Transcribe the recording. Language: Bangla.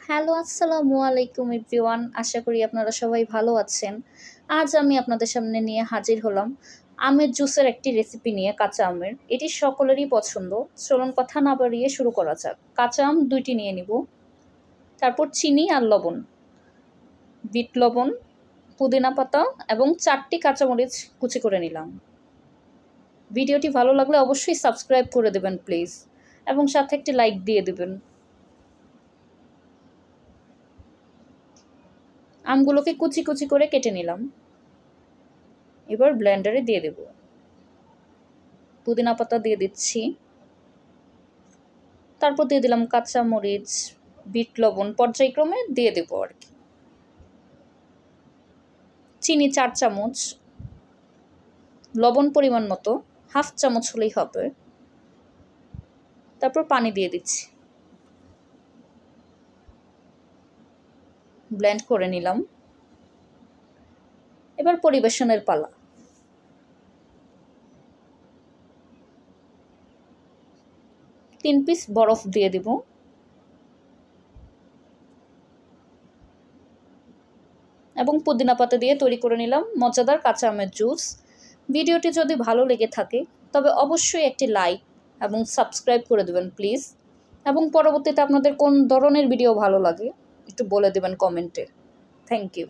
হ্যালো, আসসালামু আলাইকুম এভরিওয়ান। আশা করি আপনারা সবাই ভালো আছেন। আজ আমি আপনাদের সামনে নিয়ে হাজির হলাম আমের জুসের একটি রেসিপি নিয়ে, কাঁচা আমের। এটি সকলেরই পছন্দ। চলুন কথা না বাড়িয়ে শুরু করা যাক। কাঁচা আম ২টি নিয়ে নিব, তারপর চিনি আর লবণ, বিট লবণ, পুদিনা পাতা এবং ৪টি কাঁচামরিচ কুচি করে নিলাম। ভিডিওটি ভালো লাগলে অবশ্যই সাবস্ক্রাইব করে দেবেন প্লিজ, এবং সাথে একটি লাইক দিয়ে দেবেন। আমগুলোকে কুচি কুচি করে কেটে নিলাম। এবার ব্লেন্ডারে দিয়ে দেব। পুদিনা পাতা দিয়ে দিচ্ছি, তারপর দিয়ে দিলাম কাঁচা মরিচ, বিট লবণ পর্যায়ক্রমে দিয়ে দেবো আর কি। চিনি ৪ চামচ, লবণ পরিমাণ মতো 1/2 চামচ হলেই হবে। তারপর পানি দিয়ে দিচ্ছি, ব্লেন্ড করে নিলাম। এবার পরিবেশনের পালা। ৩ পিস বরফ দিয়ে দিব। এবং পুদিনা পাতা দিয়ে তৈরি করে নিলাম মজাদার কাঁচা আমের জুস। ভিডিওটি যদি ভালো লেগে থাকে তবে অবশ্যই একটি লাইক এবং সাবস্ক্রাইব করে দেবেন প্লিজ, এবং পরবর্তীতে আপনাদের কোন ধরনের ভিডিও ভালো লাগে একটু বলে দেবেন কমেন্টে। Thank you.